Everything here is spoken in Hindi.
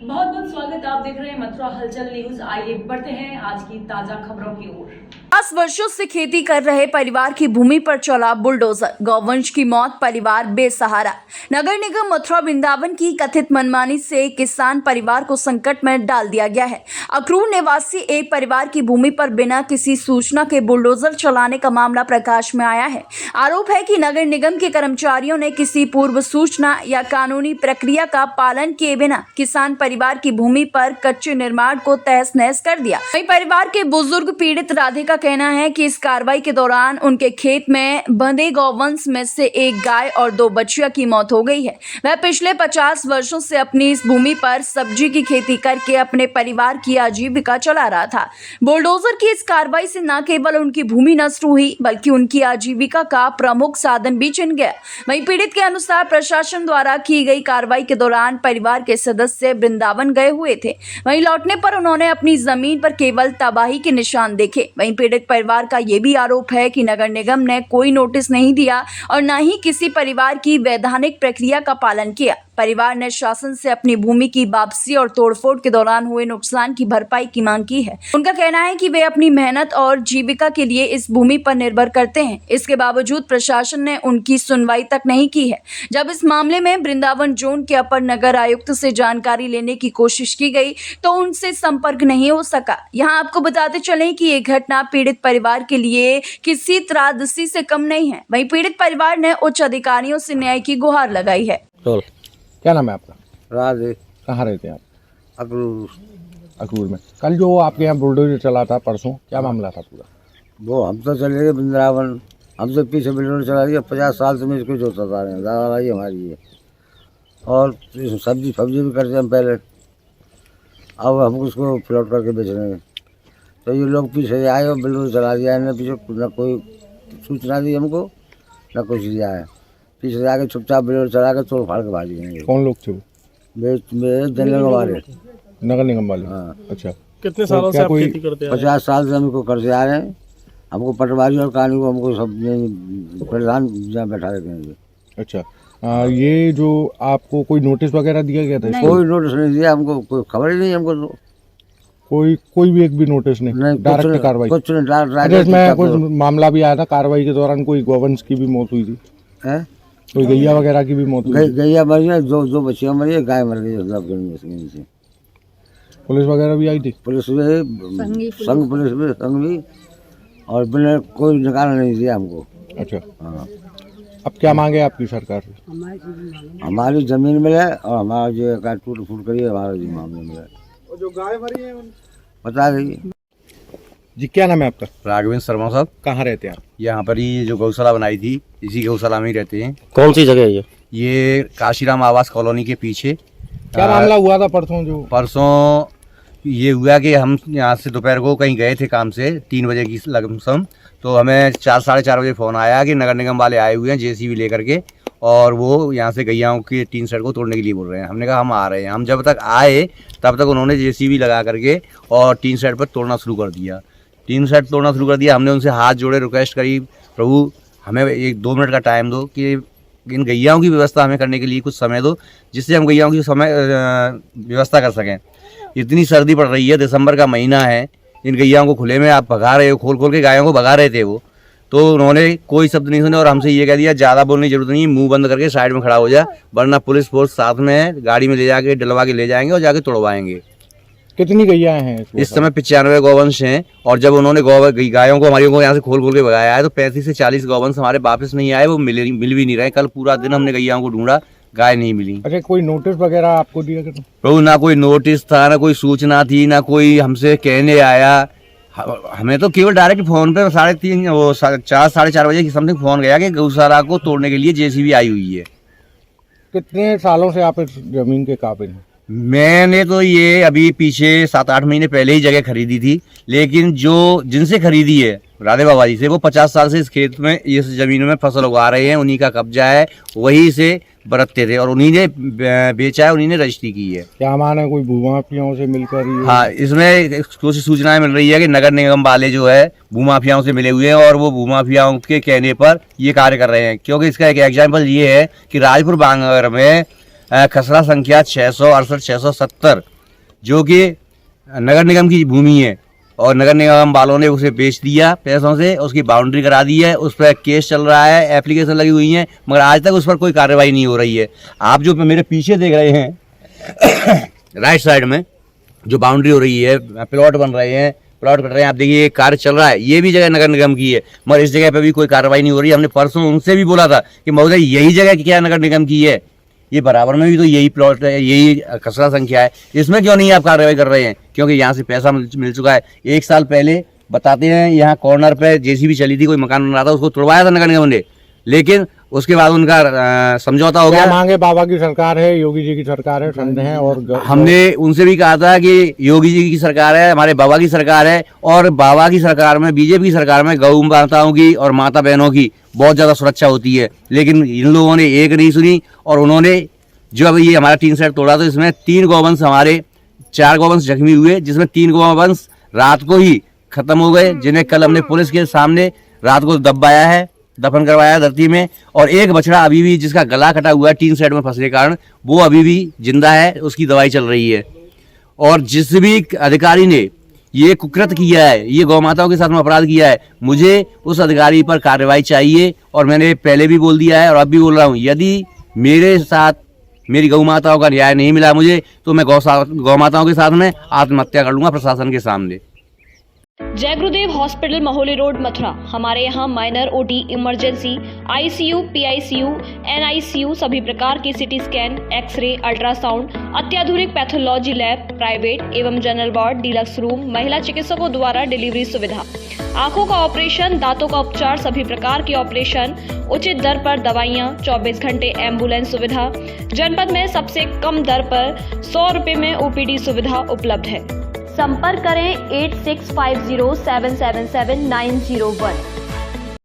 बहुत बहुत स्वागत। आप देख रहे हैं मथुरा हलचल न्यूज। आइए बढ़ते हैं आज की ताजा खबरों की ओर। 10 वर्षों से खेती कर रहे परिवार की भूमि पर चला बुलडोजर, गौवंश की मौत, परिवार बेसहारा। नगर निगम मथुरा वृंदावन की कथित मनमानी से किसान परिवार को संकट में डाल दिया गया है। अखरूर निवासी एक परिवार की भूमि पर बिना किसी सूचना के बुलडोजर चलाने का मामला प्रकाश में आया है। आरोप है कि नगर निगम के कर्मचारियों ने किसी पूर्व सूचना या कानूनी प्रक्रिया का पालन किए बिना किसान परिवार की भूमि पर कच्चे निर्माण को तहस नहस कर दिया। वहीं परिवार के बुजुर्ग पीड़ित राधे का कहना है कि इस कार्रवाई के दौरान उनके खेत में बंधे गौवंश में से एक गाय और 2 बछिया की मौत हो गई है। वह पिछले 50 वर्षों से अपनी इस भूमि पर सब्जी की खेती करके अपने परिवार की आजीविका चला रहा था। बुलडोजर की इस कार्रवाई से न केवल उनकी भूमि नष्ट हुई बल्कि उनकी आजीविका का प्रमुख साधन भी छिन गया। वहीं पीड़ित के अनुसार प्रशासन द्वारा की गई कार्रवाई के दौरान परिवार के सदस्य वृंदावन गए हुए थे। वहीं लौटने पर उन्होंने अपनी जमीन पर केवल तबाही के निशान देखे। वहीं पीड़ित परिवार का यह भी आरोप है कि नगर निगम ने कोई नोटिस नहीं दिया और न ही किसी परिवार की वैधानिक प्रक्रिया का पालन किया। परिवार ने शासन से अपनी भूमि की वापसी और तोड़फोड़ के दौरान हुए नुकसान की भरपाई की मांग की है। उनका कहना है कि वे अपनी मेहनत और जीविका के लिए इस भूमि पर निर्भर करते हैं। इसके बावजूद प्रशासन ने उनकी सुनवाई तक नहीं की है। जब इस मामले में वृंदावन जोन के अपर नगर आयुक्त से जानकारी लेने की कोशिश की गई तो उनसे संपर्क नहीं हो सका। यहाँ आपको बताते चलें कि ये घटना पीड़ित परिवार के लिए किसी त्रासदी से कम नहीं है। वहीं पीड़ित परिवार ने उच्च अधिकारियों से न्याय की गुहार लगाई है। क्या नाम है आपका? राधे। कहाँ रहते हैं आप? अक्रूर में। कल जो आपके यहाँ बुलडोजर चला था परसों, क्या मामला था पूरा? वो हम तो चले गए वृंदावन, हमसे पीछे बुलडोजर चला दिया। 50 साल से मैं इसको जोतता आ रहे हैं, दादा भाई हमारी है। और सब्जी भी करते हैं पहले, अब हम उसको फ्लॉट करके बेच रहे हैं। तो ये लोग पीछे आए और बुलडोजर चला दिया है। पीछे न कोई सूचना दी हमको, न कुछ दिया है। पीछे से आके चुपचाप बुलडोजर चला के तोड़ फाड़ के भाग गए। कौन लोग थे वो? मेरे वाले नगर निगम वाले। हाँ। अच्छा, कितने सालों से आप खेती करते हैं? 50 साल से हमको करते आ रहे हैं। हमको पटवारी और कानून को हमको सब प्रधान जहाँ बैठा देते हैं। अच्छा, ये जो आपको कोई नोटिस वगैरह दिया गया था? कोई नोटिस नहीं दिया हमको, कोई खबर ही नहीं हमको तो। कोई भी एक भी नोटिस नहीं, डायरेक्ट कार्रवाई? कुछ नहीं, डायरेक्ट। इसमें कुछ मामला भी आया था, कार्रवाई के दौरान कोई गौवंश की भी मौत हुई थी? है? कोई गैया वगैरह की भी मौत हुई? गैया मरी है, 2 बच्चियाँ मरी है, गाय मर गई से। पुलिस वगैरह भी आई थी? पुलिस भी, संघ भी, और बिना कोई निकाला नहीं दिया हमको। अच्छा, हाँ। अब क्या मांगे आपकी सरकार से? हमारी जमीन मिले और हमारा जो टूट फूट करिए, हमारा जो मामले मिले। जो गाय मरी है बता दीजिए जी। क्या नाम है आपका? राघवेंद्र शर्मा साहब। कहाँ रहते हैं आप? यहाँ पर ही जो गौशाला बनाई थी, इसी गौशाला में ही रहते हैं। कौन सी जगह है ये काशीराम आवास कॉलोनी के पीछे। क्या मामला हुआ था परसों? परसों ये हुआ कि हम यहाँ से दोपहर को कहीं गए थे काम से, 3 बजे की लगभग। तो हमें 4 साढ़े 4 बजे फ़ोन आया कि नगर निगम वाले आए हुए हैं JCB लेकर के, और वो यहाँ से गैयाओं की टीन शेड को तोड़ने के लिए बोल रहे हैं। हमने कहा हम आ रहे हैं। हम जब तक आए तब तक उन्होंने JCB लगा करके और टीन शेड पर तोड़ना शुरू कर दिया। टीन शेड तोड़ना शुरू कर दिया। हमने उनसे हाथ जोड़े, रिक्वेस्ट करी, प्रभु हमें 1-2 मिनट का टाइम दो कि इन गैयाओं की व्यवस्था हमें करने के लिए कुछ समय दो, जिससे हम गैयाओं की व्यवस्था कर सकें। इतनी सर्दी पड़ रही है, दिसंबर का महीना है, इन गैयाओं को खुले में आप भगा रहे हो, खोल के गायों को भगा रहे थे वो। तो उन्होंने कोई शब्द नहीं सुने और हमसे ये कह दिया ज़्यादा बोलने की जरूरत नहीं, मुंह बंद करके साइड में खड़ा हो जा, वरना पुलिस फोर्स साथ में है, गाड़ी में ले जाके डलवा के ले जाएंगे और जाके तोड़वाएंगे। कितनी गैया हैं इस समय? 95 गौवंश हैं। और जब उन्होंने गायों को हमारी को यहाँ से खोल के भगाया है तो 35 से 40 गौवंश हमारे वापस नहीं आए, वो मिल भी नहीं रहे। कल पूरा दिन हमने गैयाओं को ढूंढा, गाय नहीं मिली। अच्छा, कोई नोटिस वगैरह आपको दिया गया? प्रभु ना कोई नोटिस था, ना कोई सूचना थी, ना कोई हमसे कहने आया। हमें तो केवल डायरेक्ट फोन पे 4 साढ़े 4 बजे की समथिंग फोन गया कि गौशाला को तोड़ने के लिए JCB आई हुई है। कितने सालों से आप इस जमीन के काबिल हैं? मैंने तो ये अभी पीछे 7-8 महीने पहले ही जगह खरीदी थी, लेकिन जिनसे खरीदी है राधे बाबा जी से, वो 50 साल से इस खेत में, इस जमीन में फसल उगा रहे हैं। उन्हीं का कब्जा है, वही से बरतते थे और उन्हीं ने बेचा है, उन्हीं ने रजिस्ट्री की है। क्या माना कोई भूमाफियाओं से मिलकर? हाँ, इसमें कुछ सूचनाएं मिल रही है कि नगर निगम वाले जो है भूमाफियाओं से मिले हुए हैं और वो भूमाफियाओं के कहने पर ये कार्य कर रहे हैं। क्योंकि इसका एक एग्जाम्पल ये है कि राजपुर बांगर में खसरा संख्या 668-670 जो कि नगर निगम की भूमि है और नगर निगम वालों ने उसे बेच दिया पैसों से, उसकी बाउंड्री करा दी है, उस पर केस चल रहा है, एप्लीकेशन लगी हुई है, मगर आज तक उस पर कोई कार्रवाई नहीं हो रही है। आप जो मेरे पीछे देख रहे हैं राइट साइड में जो बाउंड्री हो रही है, प्लॉट बन रहे हैं, प्लॉट कट रहे हैं, आप देखिए कार्य चल रहा है, ये भी जगह नगर निगम की है, मगर इस जगह पे भी कोई कार्रवाई नहीं हो रही है। हमने परसों उनसे भी बोला था कि महोदय यही जगह क्या नगर निगम की है, ये बराबर में भी तो यही प्लॉट है, यही खसरा संख्या है, इसमें क्यों नहीं आप कार्रवाई कर रहे हैं? क्योंकि यहाँ से पैसा मिल चुका है। 1 साल पहले बताते हैं यहाँ कॉर्नर पे जेसीबी चली थी, कोई मकान बन रहा था, उसको तोड़वाया था नगर निगम ने, लेकिन उसके बाद उनका समझौता हो गया। मांगे बाबा की सरकार है, योगी जी की सरकार है, संदेह है, और हमने उनसे भी कहा था कि योगी जी की सरकार है, हमारे बाबा की सरकार है, और बाबा की सरकार में, बीजेपी की सरकार में गौ माताओं की और माता बहनों की बहुत ज़्यादा सुरक्षा होती है, लेकिन इन लोगों ने एक नहीं सुनी। और उन्होंने जो अब ये हमारा टीन सेट तोड़ा तो इसमें 3 गौवंश, हमारे 4 गौवंश जख्मी हुए, जिसमें 3 गौवंश रात को ही खत्म हो गए, जिन्हें कल हमने पुलिस के सामने रात को दबाया है, दफन करवाया धरती में। और एक बछड़ा अभी भी जिसका गला कटा हुआ है टीन सेट में फंसने के कारण, वो अभी भी जिंदा है, उसकी दवाई चल रही है। और जिस भी अधिकारी ने ये कुकृत किया है, ये गौ माताओं के साथ में अपराध किया है, मुझे उस अधिकारी पर कार्रवाई चाहिए। और मैंने पहले भी बोल दिया है और अब भी बोल रहा हूँ, यदि मेरे साथ मेरी गौ माताओं का न्याय नहीं मिला मुझे, तो मैं गौ माताओं के साथ में आत्महत्या कर लूंगा प्रशासन के सामने। जय गुरुदेव हॉस्पिटल महोली रोड मथुरा। हमारे यहाँ minor, OT, emergency, ICU, PICU, NICU, सभी प्रकार की सिटी स्कैन, एक्सरे, अल्ट्रासाउंड, अत्याधुनिक पैथोलॉजी लैब, प्राइवेट एवं जनरल वार्ड, डिलक्स रूम, महिला चिकित्सकों द्वारा डिलीवरी सुविधा, आंखों का ऑपरेशन, दांतों का उपचार, सभी प्रकार के ऑपरेशन, उचित दर पर दवाइयाँ, 24 घंटे एम्बुलेंस सुविधा, जनपद में सबसे कम दर पर 100 रुपए में ओपीडी सुविधा उपलब्ध है। संपर्क करें 8650777901।